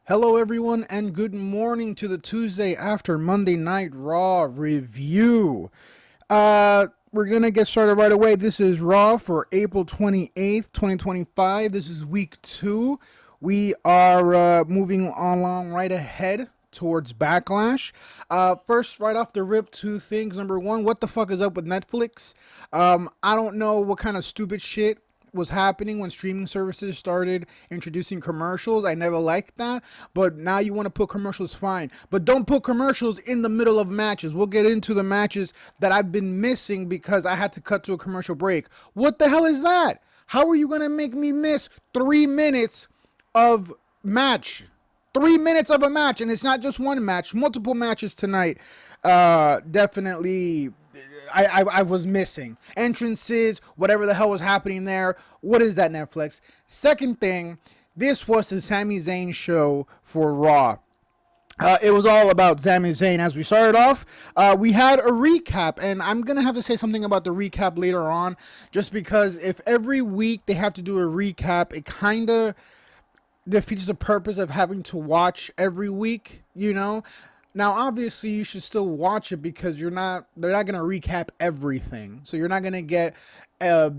Hello, everyone, and good morning to the Tuesday after Monday Night Raw review. We're gonna get started right away. This is Raw for April 28th, 2025. This is week two. We are moving along right ahead towards Backlash. First, right off the rip, two things. Number one, what the fuck is up with Netflix? I don't know what kind of stupid shit was happening when streaming services started introducing commercials. I never liked that, but now you want to put commercials, fine. But don't put commercials in the middle of matches. We'll get into the matches that I've been missing because I had to cut to a commercial break. What the hell is that? How are you going to make me miss 3 minutes of match? 3 minutes of a match, and it's not just one match, multiple matches tonight. Definitely I was missing entrances, whatever the hell was happening there. What is that, Netflix? Second thing, this was the Sami Zayn show for Raw. It was all about Sami Zayn. As we started off, we had a recap, and I'm gonna have to say something about the recap later on, just because if every week they have to do a recap, it kind of defeats the purpose of having to watch every week, you know? Now, obviously, you should still watch it because they're not going to recap everything. So you're not going to get uh,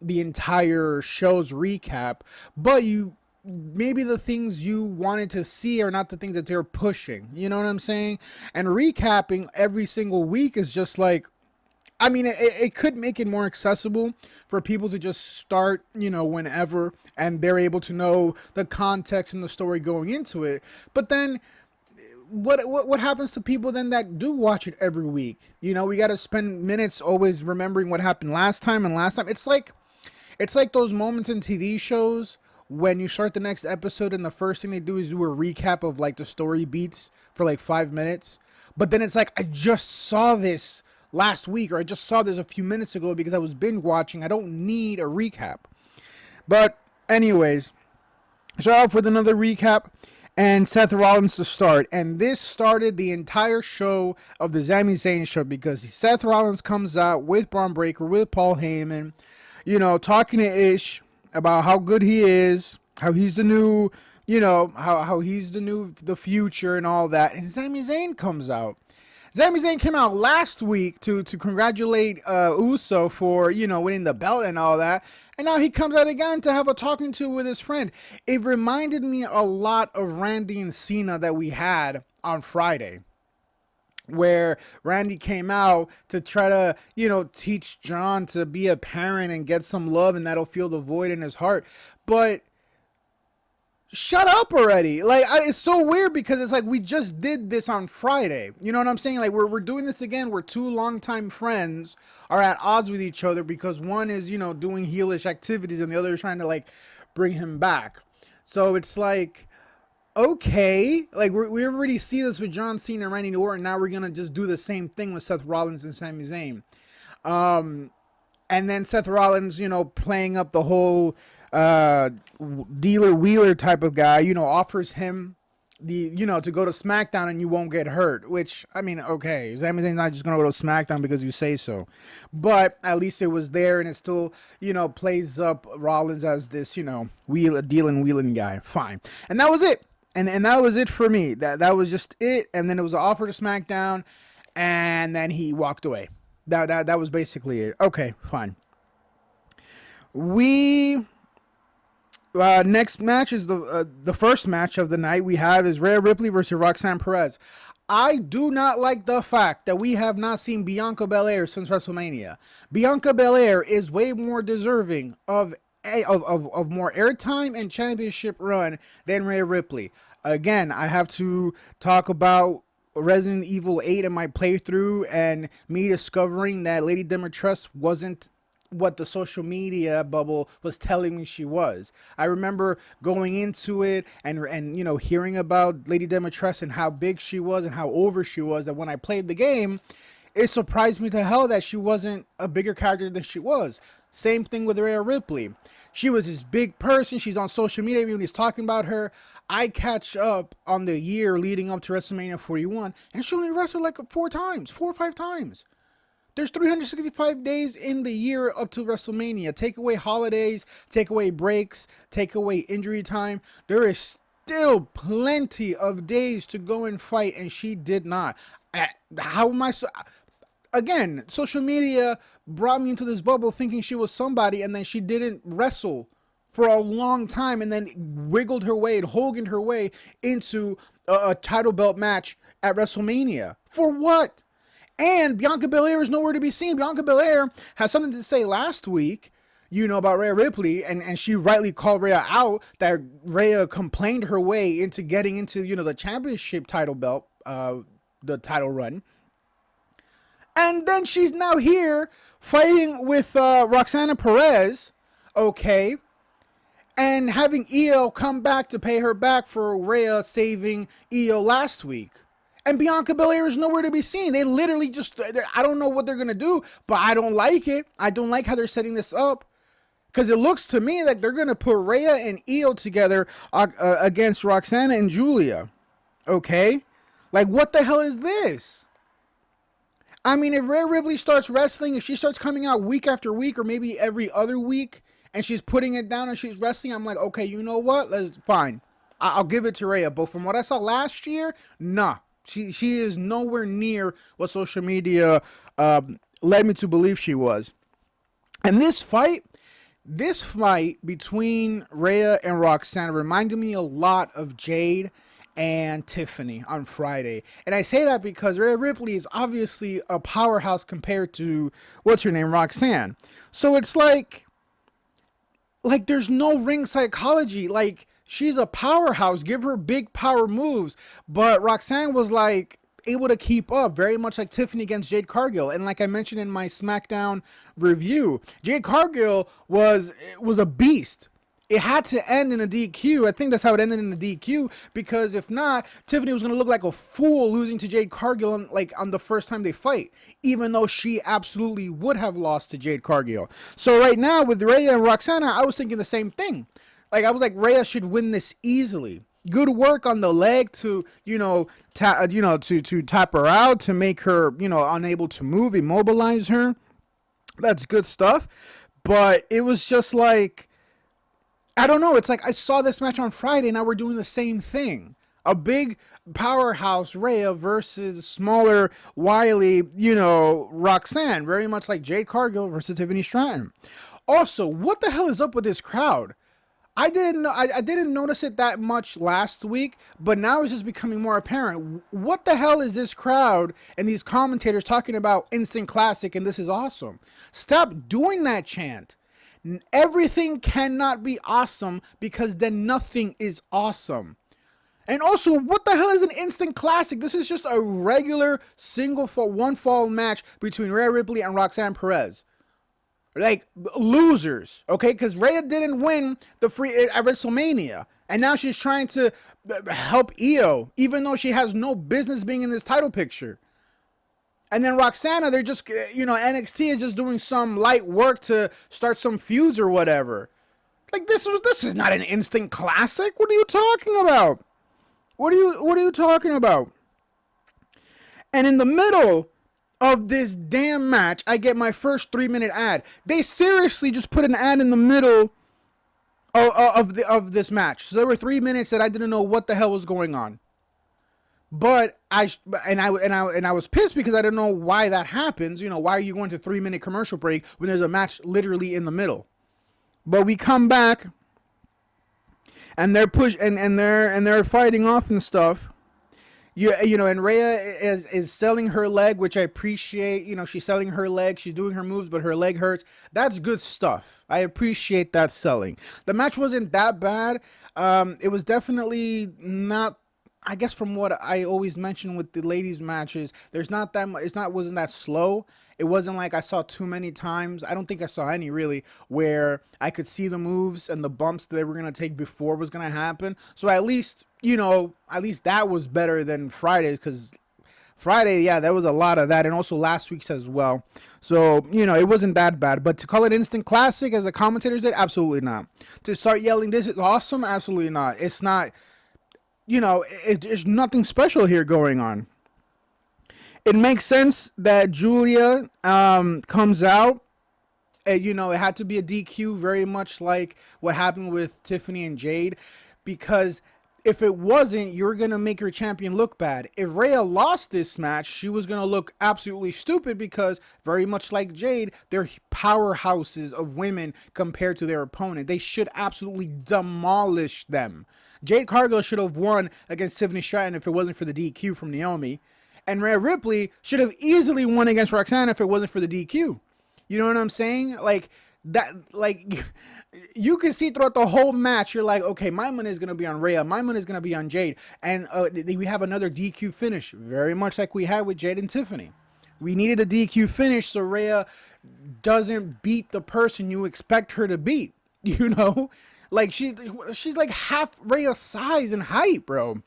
the entire show's recap, but maybe the things you wanted to see are not the things that they're pushing. You know what I'm saying? And recapping every single week is just like, I mean, it could make it more accessible for people to just start, whenever, and they're able to know the context and the story going into it. But then, what happens to people then that do watch it every week? We got to spend minutes always remembering what happened last time and last time. It's like those moments in TV shows when you start the next episode and the first thing they do is do a recap of like the story beats for like 5 minutes, but then it's like I just saw this last week, or I just saw this a few minutes ago because I was binge watching. I don't need a recap. But anyways, start off with another recap and Seth Rollins to start. And this started the entire show of the Sami Zayn show because Seth Rollins comes out with Braun Breaker, with Paul Heyman, talking to Ish about how good he is, how he's the new, how he's the future and all that. And Sami Zayn comes out. Sami Zayn came out last week to congratulate Uso for, winning the belt and all that. And now he comes out again to have a talking to with his friend. It reminded me a lot of Randy and Cena that we had on Friday, where Randy came out to try to, teach John to be a parent and get some love, and that'll fill the void in his heart. But shut up already. Like, it's so weird because it's like we just did this on Friday. You know what I'm saying? Like, we're doing this again where two longtime friends are at odds with each other because one is, doing heelish activities and the other is trying to, like, bring him back. So it's like, okay, like, we already see this with John Cena and Randy Orton. Now we're going to just do the same thing with Seth Rollins and Sami Zayn. And then Seth Rollins, playing up the whole dealer wheeler type of guy, offers him to go to SmackDown and you won't get hurt. Which, I mean, okay, Sami Zayn's not just gonna go to SmackDown because you say so, but at least it was there, and it still plays up Rollins as this wheeling guy. Fine, and that was it, and that was it for me. That was just it, and then it was an offer to SmackDown, and then he walked away. That was basically it. Okay, fine. We next match is the first match of the night we have is Rhea Ripley versus Roxanne Perez. I do not like the fact that we have not seen Bianca Belair since WrestleMania. Bianca Belair is way more deserving of more airtime and championship run than Rhea Ripley. Again, I have to talk about Resident Evil 8 in my playthrough and me discovering that Lady Demetress wasn't what the social media bubble was telling me she was. I remember going into it and hearing about Lady Demetress and how big she was and how over she was, that when I played the game, it surprised me to hell that she wasn't a bigger character than she was. Same thing with Rhea Ripley. She was this big person. She's on social media. Everyone is talking about her. I catch up on the year leading up to WrestleMania 41, and she only wrestled like 4 or 5 times. There's 365 days in the year up to WrestleMania. Take away holidays, take away breaks, take away injury time. There is still plenty of days to go and fight, and she did not. How am I so? Again, social media brought me into this bubble thinking she was somebody, and then she didn't wrestle for a long time, and then wiggled her way and Hogan her way into a title belt match at WrestleMania. For what? And Bianca Belair is nowhere to be seen. Bianca Belair has something to say last week, about Rhea Ripley, and she rightly called Rhea out, that Rhea complained her way into getting into, the championship title belt, the title run. And then she's now here fighting with Roxana Perez, okay, and having Io come back to pay her back for Rhea saving Io last week. And Bianca Belair is nowhere to be seen. They literally just, I don't know what they're going to do, but I don't like it. I don't like how they're setting this up. Because it looks to me like they're going to put Rhea and Io together against Roxana and Julia. Okay? Like, what the hell is this? I mean, if Rhea Ripley starts wrestling, if she starts coming out week after week or maybe every other week, and she's putting it down and she's wrestling, I'm like, okay, you know what? Fine. I'll give it to Rhea. But from what I saw last year, nah. She is nowhere near what social media led me to believe she was. And this fight between Rhea and Roxanne reminded me a lot of Jade and Tiffany on Friday. And I say that because Rhea Ripley is obviously a powerhouse compared to, what's her name, Roxanne. So it's like there's no ring psychology. Like, she's a powerhouse. Give her big power moves. But Roxanne was able to keep up, very much like Tiffany against Jade Cargill. And like I mentioned in my SmackDown review, Jade Cargill was a beast. It had to end in a DQ. I think that's how it ended in a DQ, because if not, Tiffany was going to look like a fool losing to Jade Cargill on the first time they fight, even though she absolutely would have lost to Jade Cargill. So right now with Rhea and Roxana, I was thinking the same thing. I was like, Rhea should win this easily. Good work on the leg to, to tap her out, to make her, unable to move, immobilize her. That's good stuff. But it was just I don't know. It's I saw this match on Friday. Now we're doing the same thing. A big powerhouse Rhea versus smaller, wily, Roxanne. Very much like Jade Cargill versus Tiffany Stratton. Also, what the hell is up with this crowd? I didn't notice it that much last week, but now it's just becoming more apparent. What the hell is this crowd and these commentators talking about instant classic and this is awesome? Stop doing that chant. Everything cannot be awesome, because then nothing is awesome. And also, what the hell is an instant classic? This is just a regular one fall match between Rhea Ripley and Roxanne Perez. Losers, okay? Because Rhea didn't win the free at WrestleMania, and now she's trying to help Io, even though she has no business being in this title picture. And then Roxana, they're just, NXT is just doing some light work to start some feuds or whatever. This is not an instant classic. What are you talking about? What are you talking about? And in the middle of this damn match, I get my first 3-minute ad. They seriously just put an ad in the middle of this match. So there were 3 minutes that I didn't know what the hell was going on. But I was pissed because I didn't know why that happens. Why are you going to 3-minute commercial break when there's a match literally in the middle? But we come back, and they're they're fighting off and stuff. And Rhea is selling her leg, which I appreciate. She's selling her leg. She's doing her moves, but her leg hurts. That's good stuff. I appreciate that selling. The match wasn't that bad. It was definitely not. I guess from what I always mention with the ladies' matches, there's not that much. Wasn't that slow. It wasn't like I saw too many times. I don't think I saw any really where I could see the moves and the bumps that they were gonna take before was gonna happen. So at least that was better than Friday's, because Friday, yeah, there was a lot of that, and also last week's as well. So it wasn't that bad. But to call it instant classic, as the commentators did, absolutely not. To start yelling, "This is awesome," absolutely not. It's not. There's nothing special here going on. It makes sense that Julia comes out. It had to be a DQ, very much like what happened with Tiffany and Jade, because if it wasn't, you were going to make your champion look bad. If Rhea lost this match, she was going to look absolutely stupid because, very much like Jade, they're powerhouses of women compared to their opponent. They should absolutely demolish them. Jade Cargill should have won against Tiffany Stratton if it wasn't for the DQ from Naomi. And Rhea Ripley should have easily won against Roxanne if it wasn't for the DQ. You know what I'm saying? Like, that, like, you can see throughout the whole match, you're like, okay, my money is going to be on Rhea, my money is going to be on Jade, and we have another DQ finish, very much like we had with Jade and Tiffany. We needed a DQ finish so Rhea doesn't beat the person you expect her to beat, you know? Like, she's like half Rhea's size and height, bro.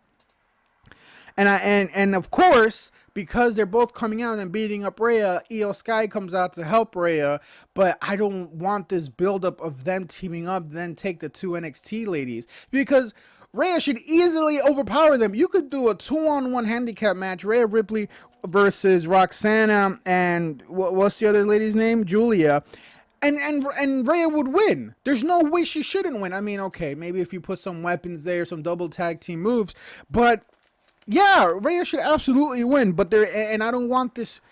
And of course, because they're both coming out and beating up Rhea, Io Sky comes out to help Rhea, but I don't want this buildup of them teaming up, then take the two NXT ladies, because Rhea should easily overpower them. You could do a 2-on-1 handicap match, Rhea Ripley versus Roxana and what's the other lady's name? Julia. And Rhea would win. There's no way she shouldn't win. I mean, okay, maybe if you put some weapons there, some double tag team moves, but yeah, Rhea should absolutely win, but and I don't want this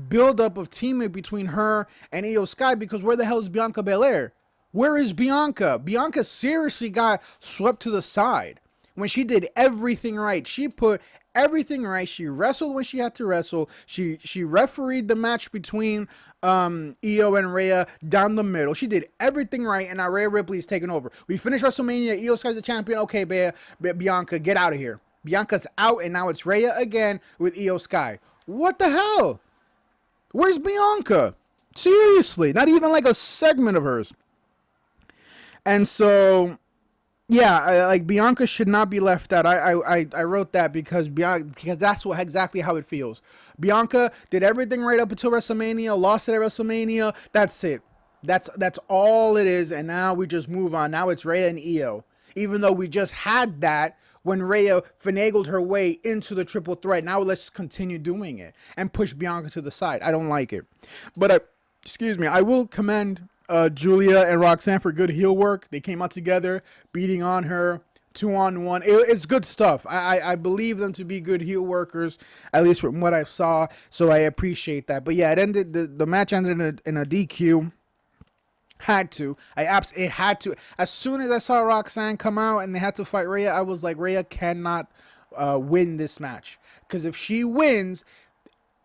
buildup of teammate between her and Io Sky, because where the hell is Bianca Belair? Where is Bianca? Bianca seriously got swept to the side when she did everything right. She put everything right. She wrestled when she had to wrestle. She refereed the match between Io and Rhea down the middle. She did everything right, and now Rhea Ripley is taking over. We finished WrestleMania. Io Sky's the champion. Okay, Bianca, get out of here. Bianca's out, and now it's Rhea again with Io Sky. What the hell? Where's Bianca? Seriously, not even like a segment of hers. And so, yeah, like Bianca should not be left out. I wrote that because that's exactly how it feels. Bianca did everything right up until WrestleMania, lost it at WrestleMania. That's it. That's all it is. And now we just move on. Now it's Rhea and Io. Even though we just had that when Rhea finagled her way into the triple threat. Now let's continue doing it and push Bianca to the side. I don't like it. But I will commend Julia and Roxanne for good heel work. They came out together, beating on her 2-on-1. It's good stuff. I believe them to be good heel workers, at least from what I saw. So I appreciate that. But yeah, it ended. The match ended in a DQ. It had to. As soon as I saw Roxanne come out and they had to fight Rhea, I was like, Rhea cannot win this match, because if she wins,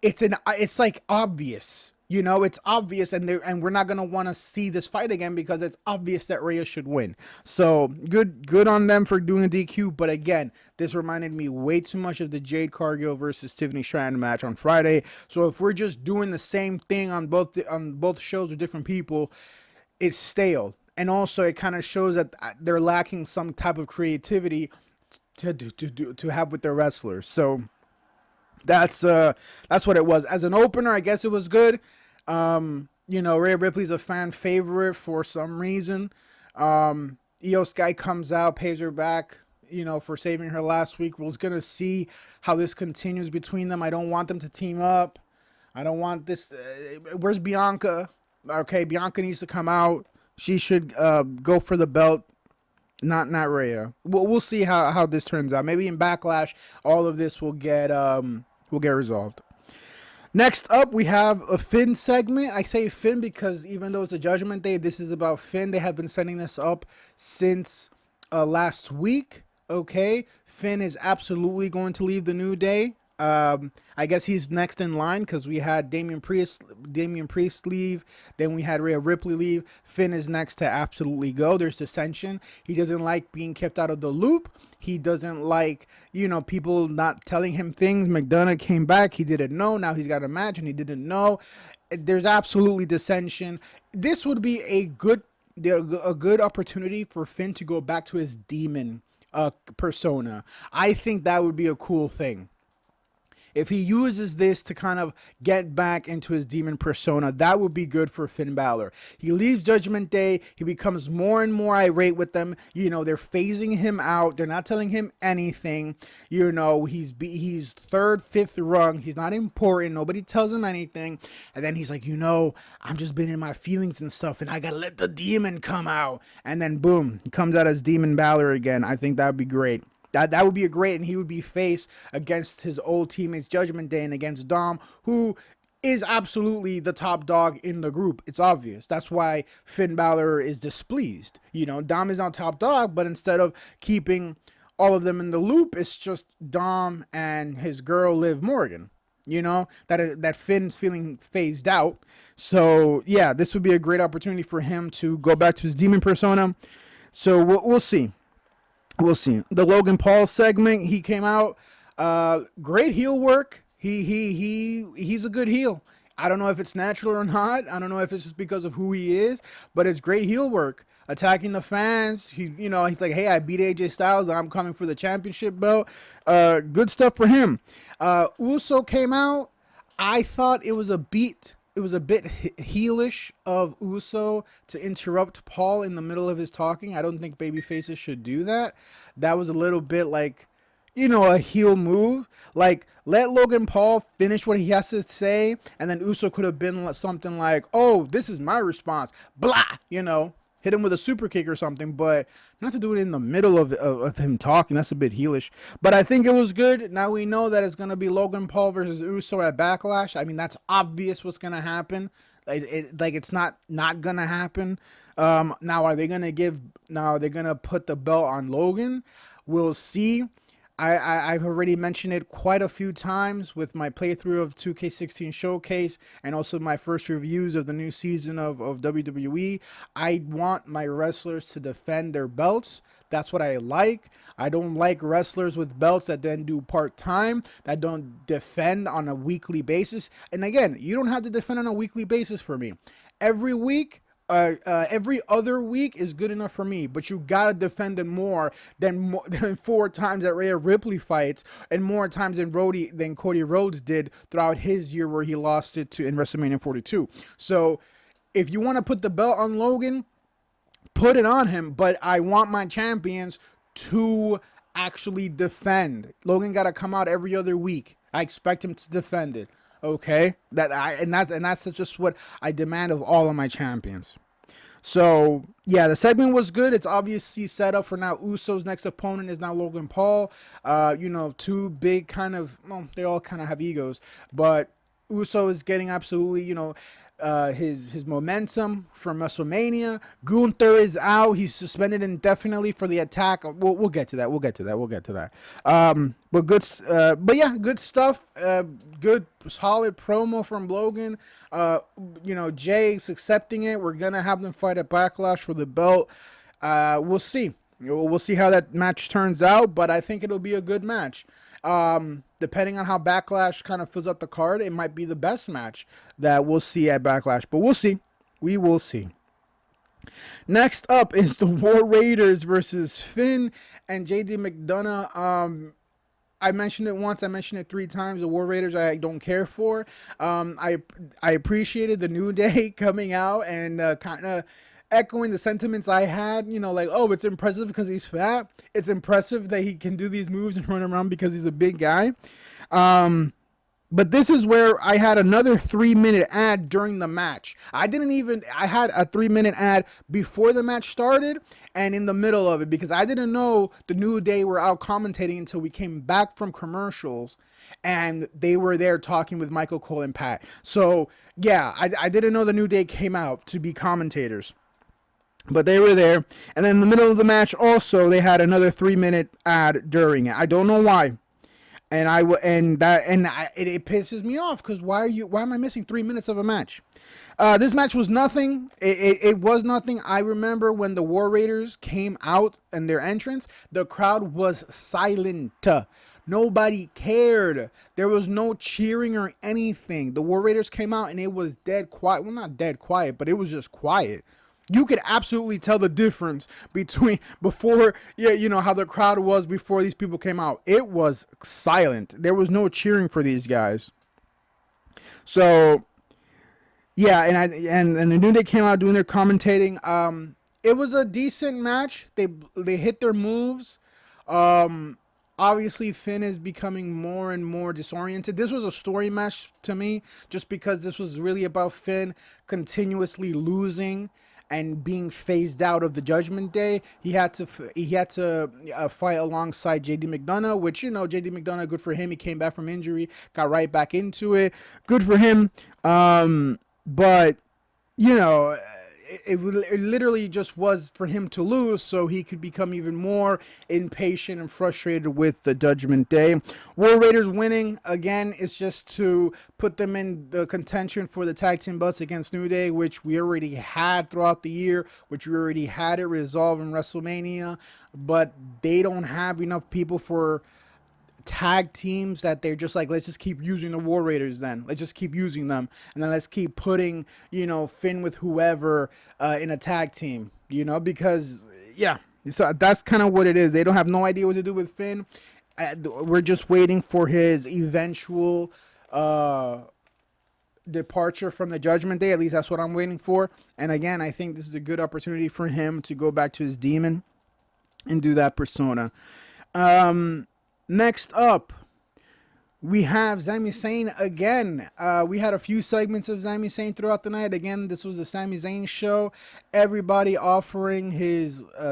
it's like obvious. You know, it's obvious, and we're not gonna want to see this fight again because it's obvious that Rhea should win. So good on them for doing a DQ. But again, this reminded me way too much of the Jade Cargill versus Tiffany Stratton match on Friday. So if we're just doing the same thing on both shows with different people, it's stale. And also, it kind of shows that they're lacking some type of creativity to have with their wrestlers. So that's what it was. As an opener, I guess it was good. You know, Rhea Ripley's a fan favorite for some reason. Io Sky comes out, pays her back, you know, for saving her last week. We're gonna see how this continues between them. I don't want them to team up. I don't want this. Where's Bianca? Okay, Bianca needs to come out. She should go for the belt, not Rhea. We'll see how this turns out. Maybe in Backlash, all of this will get resolved. Next up, we have a Finn segment. I say Finn because even though it's a Judgment Day, this is about Finn. They have been setting this up since last week. Okay, Finn is absolutely going to leave the New Day. I guess he's next in line because we had Damian Priest leave, then we had Rhea Ripley leave. Finn is next to absolutely go. There's dissension. He doesn't like being kept out of the loop. He doesn't like, you know, people not telling him things. McDonough came back. He didn't know. Now he's got a match and he didn't know. There's absolutely dissension. This would be a good opportunity for Finn to go back to his demon persona. I think that would be a cool thing. If he uses this to kind of get back into his demon persona, that would be good for Finn Balor. He leaves Judgment Day. He becomes more and more irate with them. You know, they're phasing him out. They're not telling him anything. You know, he's third, fifth rung. He's not important. Nobody tells him anything. And then he's like, you know, I'm just been in my feelings and stuff, and I got to let the demon come out. And then, boom, he comes out as Demon Balor again. I think that would be great. That would be a great, and he would be face against his old teammates Judgment Day and against Dom, who is absolutely the top dog in the group. It's obvious. That's why Finn Balor is displeased. Dom is not top dog, but instead of keeping all of them in the loop, it's just Dom and his girl Liv Morgan. That Finn's feeling phased out. So yeah, this would be a great opportunity for him to go back to his demon persona. So we'll see. We'll see. The Logan Paul segment, he came out. Great heel work. He's a good heel. I don't know if it's natural or not. I don't know if it's just because of who he is, but it's great heel work. Attacking the fans. He's like, hey, I beat AJ Styles. I'm coming for the championship belt. Good stuff for him. Uso came out. I thought it was a bit heelish of Uso to interrupt Paul in the middle of his talking. I don't think babyfaces should do that. That was a little bit like, a heel move. Like, let Logan Paul finish what he has to say, and then Uso could have been something like, oh, this is my response. Blah, hit him with a super kick or something, but not to do it in the middle of him talking. That's a bit heelish. But I think it was good. Now we know that it's going to be Logan Paul versus Uso at Backlash. I mean, that's obvious what's going to happen. It's not going to happen. Now, are they going to put the belt on Logan? We'll see. I've already mentioned it quite a few times with my playthrough of 2K16 Showcase and also my first reviews of the new season of WWE. I want my wrestlers to defend their belts. That's what I like. I don't like wrestlers with belts that then do part-time, that don't defend on a weekly basis. And again, you don't have to defend on a weekly basis for me. Every week, every other week is good enough for me, but you gotta defend it more than 4 times that Rhea Ripley fights, and more times than Cody Rhodes did throughout his year where he lost it in WrestleMania 42. So if you want to put the belt on Logan, put it on him, but I want my champions to actually defend. Logan gotta come out every other week. I expect him to defend it. Okay, that's just what I demand of all of my champions. So yeah, the segment was good. It's obviously set up for now. Uso's next opponent is now Logan Paul. Two big they all kind of have egos, but Uso is getting absolutely his momentum from WrestleMania. Gunther is out. He's suspended indefinitely for the attack. We'll get to that. We'll get to that. But yeah, good stuff. Good solid promo from Logan. Jay's accepting it. We're gonna have them fight at Backlash for the belt. We'll see. We'll see how that match turns out, but I think it'll be a good match. Depending on how Backlash kind of fills up the card, it might be the best match that we'll see at Backlash. But we'll see. We will see. Next up is the War Raiders versus Finn and JD McDonough. I mentioned it once. I mentioned it 3 times. The War Raiders I don't care for. I appreciated the New Day coming out and kind of echoing the sentiments I had, oh, it's impressive because he's fat. It's impressive that he can do these moves and run around because he's a big guy. But this is where I had another 3-minute ad during the match. I had a 3-minute ad before the match started and in the middle of it because I didn't know the New Day were out commentating until we came back from commercials and they were there talking with Michael Cole and Pat. So yeah, I didn't know the New Day came out to be commentators. But they were there, and then in the middle of the match, also they had another 3-minute ad during it. I don't know why, it pisses me off because why am I missing 3 minutes of a match? This match was nothing. It was nothing. I remember when the War Raiders came out in their entrance, the crowd was silent. Nobody cared. There was no cheering or anything. The War Raiders came out and it was dead quiet. Well, not dead quiet, but it was just quiet. You could absolutely tell the difference between how the crowd was before these people came out. It was silent. There was no cheering for these guys. So, yeah, and the New Day came out doing their commentating. It was a decent match. They hit their moves. Obviously, Finn is becoming more and more disoriented. This was a story match to me, just because this was really about Finn continuously losing and being phased out of the Judgment Day, he had to fight alongside JD McDonough, which JD McDonough, good for him. He came back from injury, got right back into it. Good for him. But you know, it literally just was for him to lose so he could become even more impatient and frustrated with the Judgment Day. War Raiders winning, again, is just to put them in the contention for the tag team belts against New Day, which we already had throughout the year, which we already had it resolved in WrestleMania, but they don't have enough people for tag teams that they're just like, let's just keep using the War Raiders then. Let's just keep using them. And then let's keep putting, Finn with whoever in a tag team, because, yeah. So that's kind of what it is. They don't have no idea what to do with Finn. We're just waiting for his eventual departure from the Judgment Day. At least that's what I'm waiting for. And again, I think this is a good opportunity for him to go back to his demon and do that persona. Next up, we have Sami Zayn again. We had a few segments of Sami Zayn throughout the night. Again, this was the Sami Zayn show. Everybody offering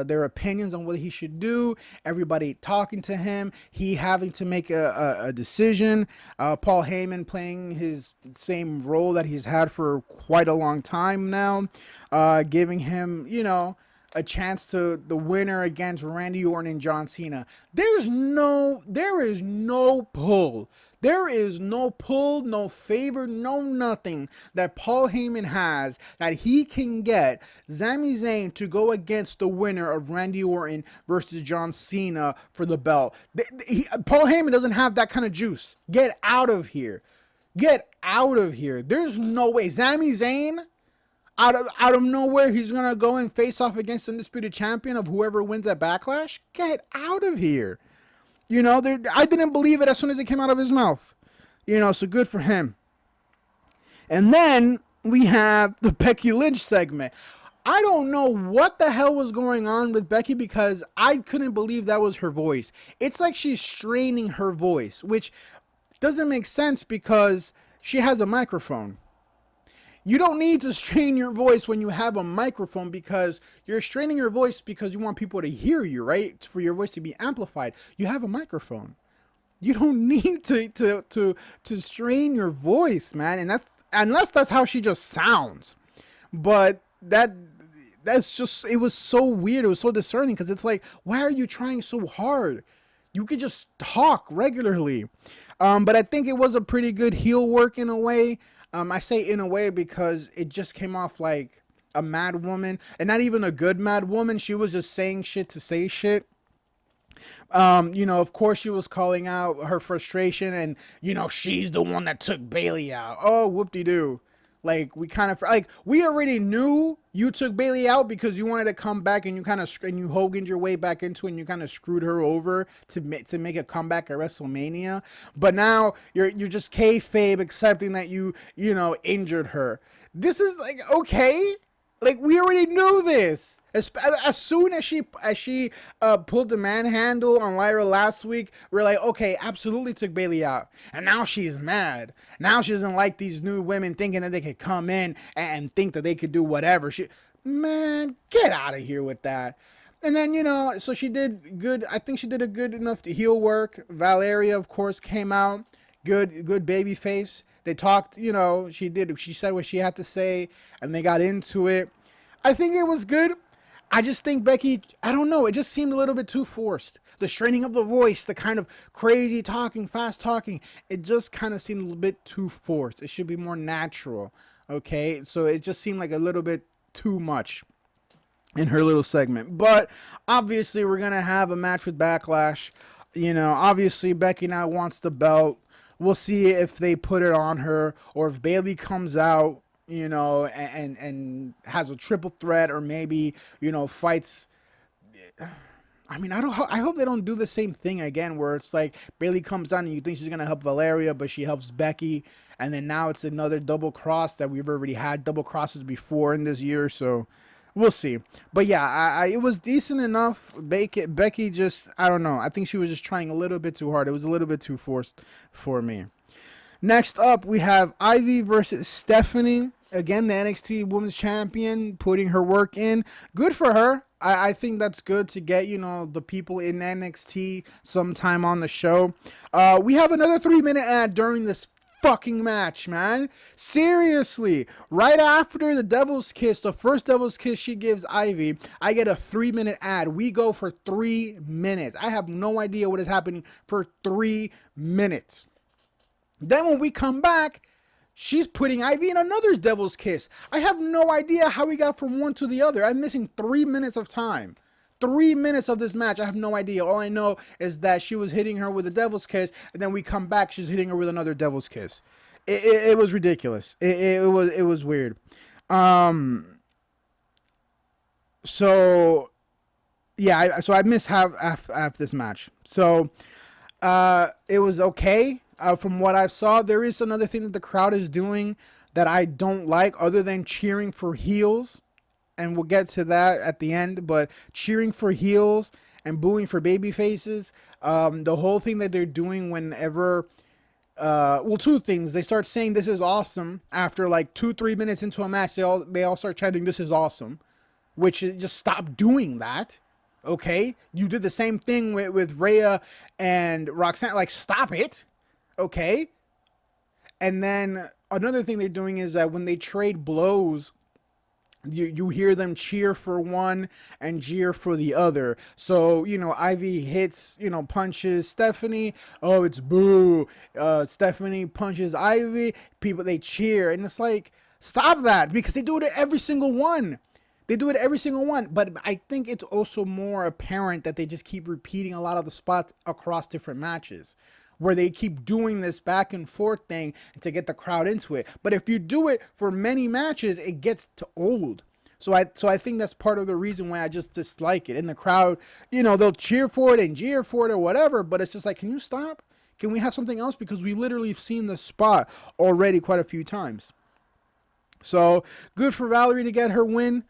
their opinions on what he should do. Everybody talking to him. He having to make a decision. Paul Heyman playing his same role that he's had for quite a long time now. Giving him, a chance to the winner against Randy Orton and John Cena. There is no pull. There is no pull, no favor, no nothing that Paul Heyman has that he can get Sami Zayn to go against the winner of Randy Orton versus John Cena for the belt. Paul Heyman doesn't have that kind of juice. Get out of here. Get out of here. There's no way. Sami Zayn, out of nowhere, he's going to go and face off against the Undisputed Champion of whoever wins at Backlash? Get out of here. I didn't believe it as soon as it came out of his mouth. So good for him. And then we have the Becky Lynch segment. I don't know what the hell was going on with Becky because I couldn't believe that was her voice. It's like she's straining her voice, which doesn't make sense because she has a microphone. You don't need to strain your voice when you have a microphone because you're straining your voice because you want people to hear you, right? For your voice to be amplified. You have a microphone. You don't need to strain your voice, man. And unless that's how she just sounds. But that's just, it was so weird. It was so discerning because it's like, why are you trying so hard? You could just talk regularly. But I think it was a pretty good heel work in a way. I say in a way because it just came off like a mad woman, and not even a good mad woman. She was just saying shit to say shit. Of course she was calling out her frustration and, she's the one that took Bailey out. Oh, whoop-de-doo. Like, we already knew you took Bailey out because you wanted to come back and you Hogan'd your way back into it and you kind of screwed her over to make a comeback at WrestleMania. But now you're just kayfabe accepting that you injured her. This is like, okay. Like, we already knew this. As soon as she pulled the manhandle on Lyra last week, we're like, okay, absolutely took Bailey out. And now she's mad. Now she doesn't like these new women thinking that they could come in and think that they could do whatever. Man, get out of here with that. And then, so she did good. I think she did a good enough to heel work. Valeria, of course, came out. Good baby face. They talked, she said what she had to say, and they got into it. I think it was good. I just think Becky, I don't know, it just seemed a little bit too forced. The straining of the voice, the kind of crazy talking, fast talking, it just kind of seemed a little bit too forced. It should be more natural, okay? So it just seemed like a little bit too much in her little segment. But obviously we're going to have a match with Backlash. Obviously Becky now wants the belt. We'll see if they put it on her or if Bailey comes out, and has a triple threat or maybe, fights. I mean, I hope they don't do the same thing again where it's like Bailey comes out and you think she's going to help Valeria, but she helps Becky. And then now it's another double cross that we've already had double crosses before in this year. So we'll see. But yeah, it was decent enough. Becky just, I don't know. I think she was just trying a little bit too hard. It was a little bit too forced for me. Next up, we have Ivy versus Stephanie. Again, the NXT Women's Champion putting her work in. Good for her. I think that's good to get, the people in NXT sometime on the show. We have another 3-minute ad during this fucking match, man. Seriously. Right after the Devil's Kiss, the first Devil's Kiss she gives Ivy, I get a 3-minute ad. We go for 3 minutes. I have no idea what is happening for 3 minutes. Then when we come back, she's putting Ivy in another Devil's Kiss. I have no idea how we got from one to the other. I'm missing 3 minutes of time. 3 minutes of this match, I have no idea. All I know is that she was hitting her with a Devil's Kiss, and then we come back, she's hitting her with another Devil's Kiss. It was ridiculous. It was weird. So yeah, I missed half this match. So it was okay. From what I saw, there is another thing that the crowd is doing that I don't like, other than cheering for heels, and we'll get to that at the end. But cheering for heels and booing for baby faces, the whole thing that they're doing whenever, two things. They start saying this is awesome after like 2-3 minutes into a match. They all start chanting this is awesome, which is just stop doing that. Okay, you did the same thing with Rhea and Roxanne. Like, stop it. Okay. And then another thing they're doing is that when they trade blows, you hear them cheer for one and cheer for the other. So, Ivy hits, punches Stephanie. Oh, it's boo. Stephanie punches Ivy. People, they cheer. And it's like, stop that, because they do it at every single one. But I think it's also more apparent that they just keep repeating a lot of the spots across different matches, where they keep doing this back and forth thing to get the crowd into it. But if you do it for many matches, it gets to old. So I think that's part of the reason why I just dislike it. And the crowd, they'll cheer for it and jeer for it or whatever, but it's just like, can you stop? Can we have something else? Because we literally have seen the spot already quite a few times. So good for Valerie to get her win.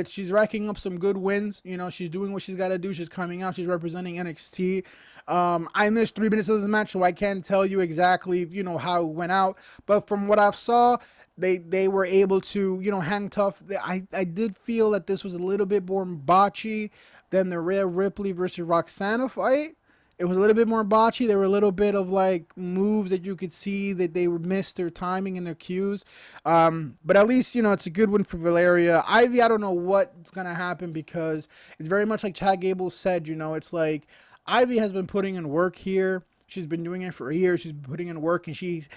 She's racking up some good wins. She's doing what she's got to do. She's coming out. She's representing NXT. I missed 3 minutes of the match, so I can't tell you exactly, how it went out. But from what I saw, they were able to, hang tough. I did feel that this was a little bit more botchy than the Rhea Ripley versus Roxana fight. It was a little bit more botchy. There were a little bit of like moves that you could see that they missed their timing and their cues. But at least, it's a good win for Valeria. Ivy, I don't know what's going to happen, because it's very much like Chad Gable said, it's like Ivy has been putting in work here. She's been doing it for years. She's been putting in work, and she's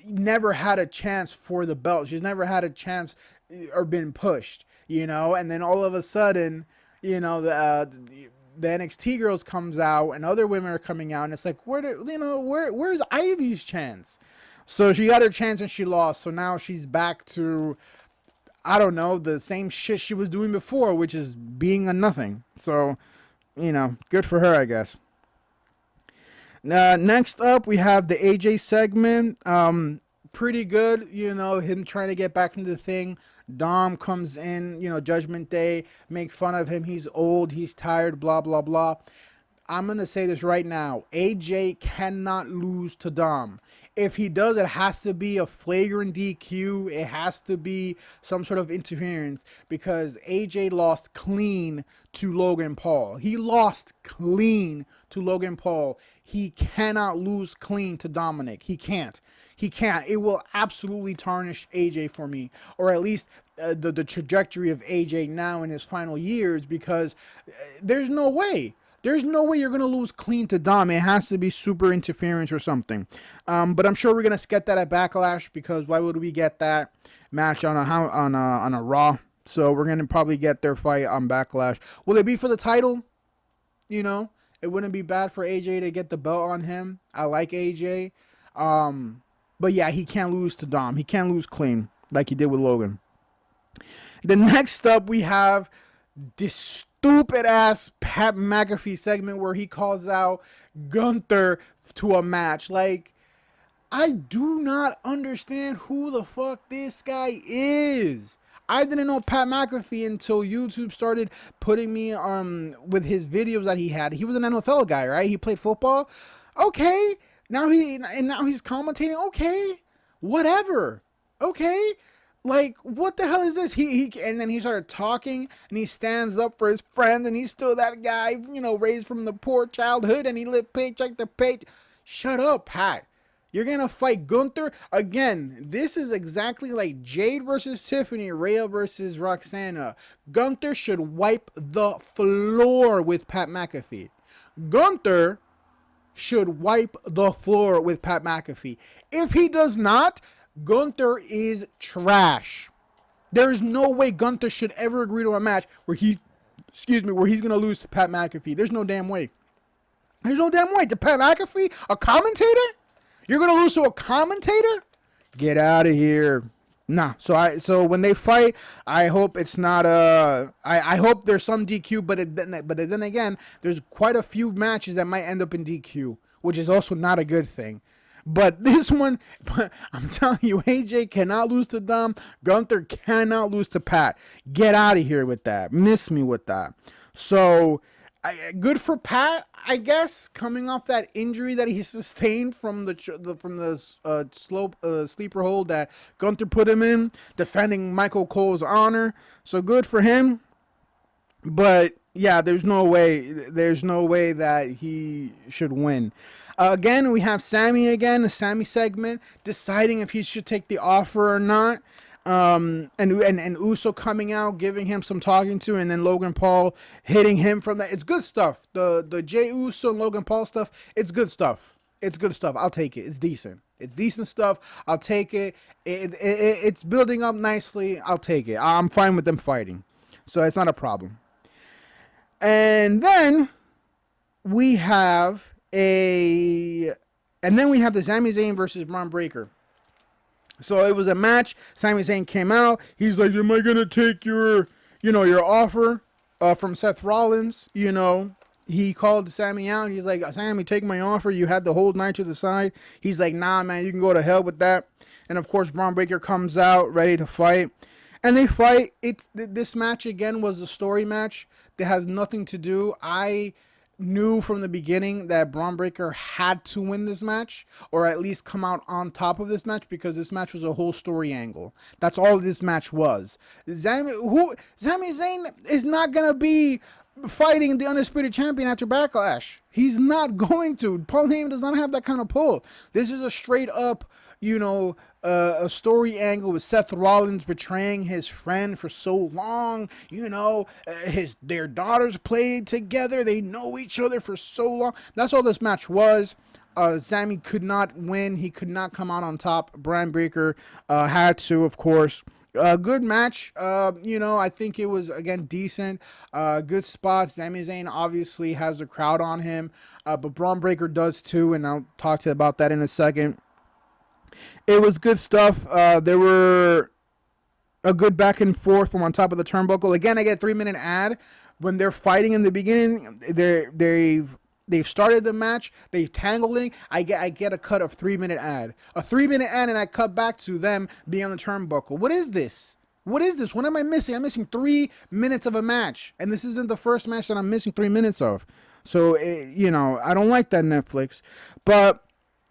never had a chance for the belt. She's never had a chance or been pushed, and then all of a sudden, the NXT girls comes out and other women are coming out, and it's like, where's Ivy's chance? So she got her chance and she lost. So now she's back to, I don't know, the same shit she was doing before, which is being a nothing. So, good for her, I guess. Next up, we have the AJ segment. Pretty good, him trying to get back into the thing. Dom comes in, Judgment Day, make fun of him. He's old, he's tired, blah, blah, blah. I'm going to say this right now. AJ cannot lose to Dom. If he does, it has to be a flagrant DQ. It has to be some sort of interference, because AJ lost clean to Logan Paul. He lost clean to Logan Paul. He cannot lose clean to Dominic. He can't. It will absolutely tarnish AJ for me, or at least the trajectory of AJ now in his final years, because there's no way. There's no way you're going to lose clean to Dom. It has to be super interference or something. But I'm sure we're going to get that at Backlash, because why would we get that match on a Raw? So we're going to probably get their fight on Backlash. Will it be for the title? It wouldn't be bad for AJ to get the belt on him. I like AJ. But yeah, he can't lose to Dom. He can't lose clean like he did with Logan. The next up, we have this stupid-ass Pat McAfee segment where he calls out Gunther to a match. Like, I do not understand who the fuck this guy is. I didn't know Pat McAfee until YouTube started putting me with his videos that he had. He was an NFL guy, right? He played football. Okay. Now he's commentating. Okay, whatever. Okay, Like, what the hell is this? And then he started talking, and he stands up for his friend, and he's still that guy, raised from the poor childhood, and he lived paycheck to paycheck. Shut up, Pat. You're gonna fight Gunther again. This is exactly like Jade versus Tiffany, Rhea versus Roxana. Gunther should wipe the floor with Pat McAfee. Gunther should wipe the floor with Pat McAfee. If he does not, Gunther is trash. There is no way Gunther should ever agree to a match where where he's gonna lose to Pat McAfee. There's no damn way. There's no damn way. To Pat McAfee, a commentator? You're gonna lose to a commentator? Get out of here. Nah. So when they fight, I hope it's not I hope there's some DQ, but then again, there's quite a few matches that might end up in DQ, which is also not a good thing. But this one, I'm telling you, AJ cannot lose to Dom. Gunther cannot lose to Pat. Get out of here with that. Miss me with that. So, good for Pat, I guess, coming off that injury that he sustained from the sleeper hold that Gunther put him in, defending Michael Cole's honor. So good for him. But yeah, there's no way that he should win. Again, we have Sammy again, a Sammy segment, deciding if he should take the offer or not. And Uso coming out, giving him some talking to, and then Logan Paul hitting him from that. It's good stuff. The Jey Uso and Logan Paul stuff, it's good stuff. It's good stuff. I'll take it. It's decent. It's decent stuff. I'll take it. It's building up nicely. I'll take it. I'm fine with them fighting. So it's not a problem. And then we have the Sami Zayn versus Braun Breaker. So it was a match. Sami Zayn came out. He's like, "Am I gonna take your offer from Seth Rollins?" He called Sami out. He's like, "Sami, take my offer. You had the whole night to the side." He's like, "Nah, man, you can go to hell with that." And of course, Braun Breaker comes out ready to fight, and they fight. This match again was a story match that has nothing to do. I knew from the beginning that Braun Breaker had to win this match, or at least come out on top of this match, because this match was a whole story angle. That's all this match was. Sami Zayn is not gonna be fighting the Undisputed Champion after Backlash. He's not going to. Paul Heyman does not have that kind of pull. This is a straight up, a story angle with Seth Rollins betraying his friend for so long. Their daughters played together. They know each other for so long. That's all this match was. Sami could not win. He could not come out on top. Braun Breaker had to, of course. Good match. I think it was, again, decent. Good spots. Sami Zayn obviously has the crowd on him, but Braun Breaker does too, and I'll talk to you about that in a second. It was good stuff. There were a good back and forth from on top of the turnbuckle. Again, I get a 3-minute ad when they're fighting in the beginning. They've started the match. They've tangling. I get a cut of 3-minute ad. A 3-minute ad, and I cut back to them being on the turnbuckle. What is this? What is this? What am I missing? I'm missing 3 minutes of a match, and this isn't the first match that I'm missing 3 minutes of. So I don't like that, Netflix, but.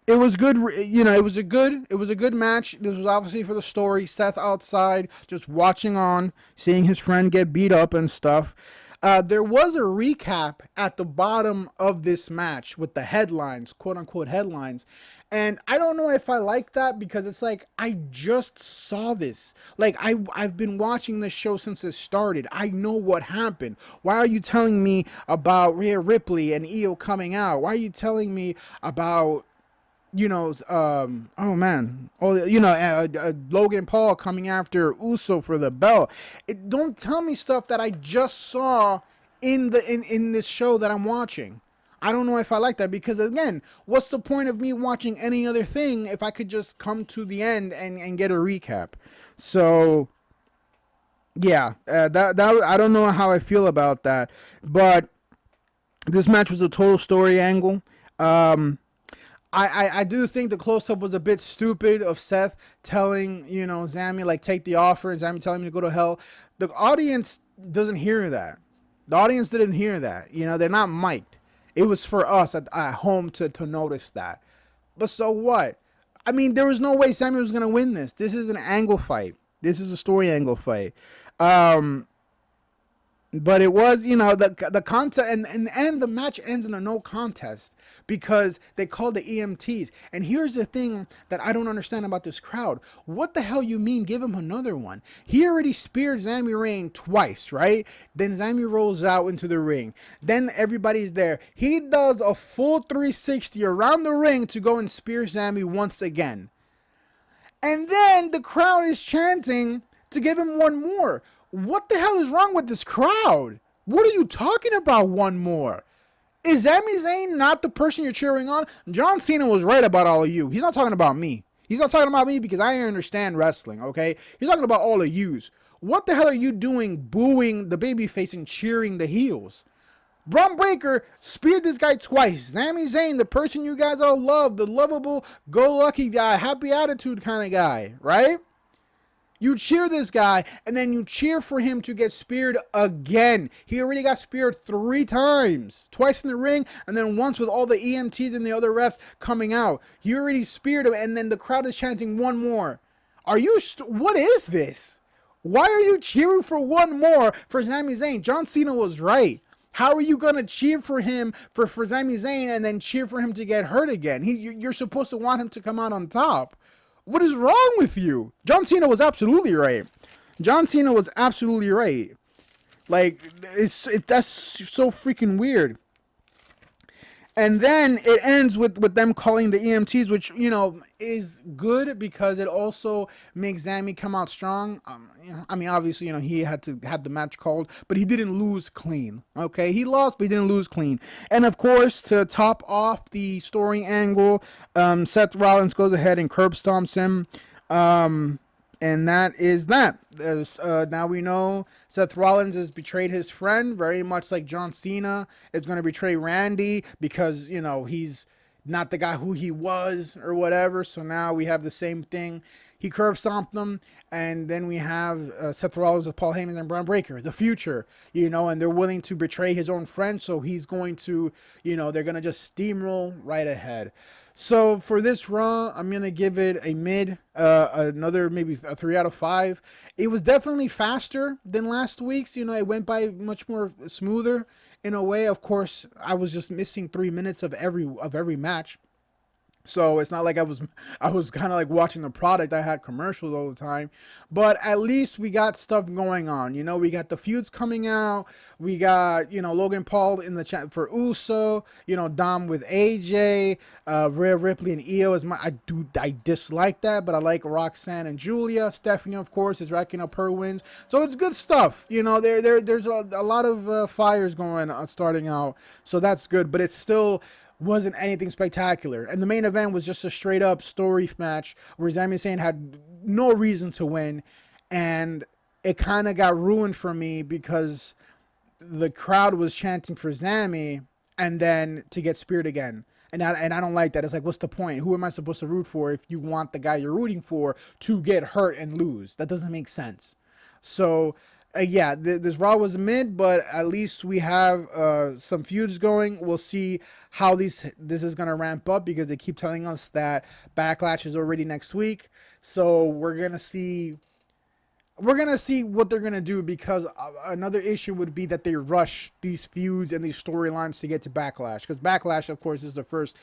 It was good, it was a good match. This was obviously for the story. Seth outside, just watching on, seeing his friend get beat up and stuff. There was a recap at the bottom of this match with the headlines, quote-unquote headlines. And I don't know if I like that, because it's like, I just saw this. Like, I've been watching this show since it started. I know what happened. Why are you telling me about Rhea Ripley and Io coming out? Why are you telling me about... Logan Paul coming after Uso for the belt? Don't tell me stuff that I just saw in this show that I'm watching. I don't know if I like that, because again, what's the point of me watching any other thing if I could just come to the end and get a recap? So yeah, that I don't know how I feel about that, but this match was a total story angle. I do think the close-up was a bit stupid of Seth telling, Sami, like, take the offer, and Sami telling him to go to hell. The audience doesn't hear that. The audience didn't hear that. They're not mic'd. It was for us at home to notice that. But so what? I mean, there was no way Sami was going to win this. This is an angle fight. This is a story angle fight. Um, but it was, the contest, and in the end, the match ends in a no contest because they called the EMTs. And here's the thing that I don't understand about this crowd. What the hell you mean give him another one? He already speared Sami Zayn twice, right? Then Sami rolls out into the ring. Then everybody's there. He does a full 360 around the ring to go and spear Sami once again. And then the crowd is chanting to give him one more. What the hell is wrong with this crowd? What are you talking about, one more? Is Sami Zayn not the person you're cheering on? John Cena was right about all of you. He's not talking about me. He's not talking about me because I understand wrestling, okay? He's talking about all of yous. What the hell are you doing booing the babyface and cheering the heels? Braun Breaker speared this guy twice. Sami Zayn, the person you guys all love, the lovable, go-lucky guy, happy attitude kind of guy, right? You cheer this guy, and then you cheer for him to get speared again. He already got speared 3 times. Twice in the ring, and then once with all the EMTs and the other refs coming out. You already speared him, and then the crowd is chanting one more. What is this? Why are you cheering for one more for Sami Zayn? John Cena was right. How are you going to cheer for him, for Sami Zayn, and then cheer for him to get hurt again? You're supposed to want him to come out on top. What is wrong with you? John Cena was absolutely right. John Cena was absolutely right. Like, that's so freaking weird. And then it ends with them calling the EMTs, which, is good because it also makes Sami come out strong. I mean, obviously, he had to have the match called, but he didn't lose clean. Okay, he lost, but he didn't lose clean. And of course, to top off the story angle, Seth Rollins goes ahead and curb stomps him. And that is that. Now we know Seth Rollins has betrayed his friend, very much like John Cena is going to betray Randy because, he's not the guy who he was or whatever. So now we have the same thing. He curb stomped them. And then we have Seth Rollins with Paul Heyman and Braun Breaker, the future, and they're willing to betray his own friend. So he's going to, they're going to just steamroll right ahead. So for this Raw, I'm going to give it a mid, another maybe a 3 out of 5. It was definitely faster than last week's. It went by much more smoother in a way. Of course, I was just missing 3 minutes of every match. So it's not like I was kind of like watching the product. I had commercials all the time, but at least we got stuff going on. We got the feuds coming out. We got, Logan Paul in the chat for Uso, Dom with AJ, Rhea Ripley and Io I dislike that, but I like Roxanne and Julia. Stephanie, of course, is racking up her wins. So it's good stuff. There's a lot of fires going on starting out. So that's good, but it's still wasn't anything spectacular. And the main event was just a straight up story match where Sami Zayn had no reason to win. And it kind of got ruined for me because the crowd was chanting for Sami and then to get speared again. And I don't like that. It's like, what's the point? Who am I supposed to root for if you want the guy you're rooting for to get hurt and lose? That doesn't make sense. So this Raw was a mid, but at least we have some feuds going. We'll see how this is going to ramp up because they keep telling us that Backlash is already next week. So we're going to see what they're going to do because another issue would be that they rush these feuds and these storylines to get to Backlash. Because Backlash, of course, is the first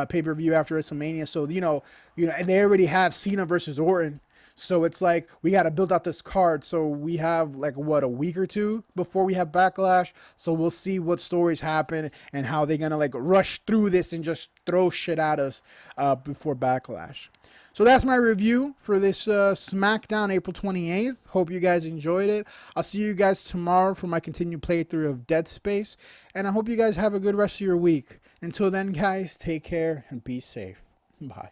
pay-per-view after WrestleMania. So, and they already have Cena versus Orton. So it's like we got to build out this card. So we have a week or two before we have Backlash. So we'll see what stories happen and how they're going to rush through this and just throw shit at us before Backlash. So that's my review for this SmackDown April 28th. Hope you guys enjoyed it. I'll see you guys tomorrow for my continued playthrough of Dead Space. And I hope you guys have a good rest of your week. Until then, guys, take care and be safe. Bye.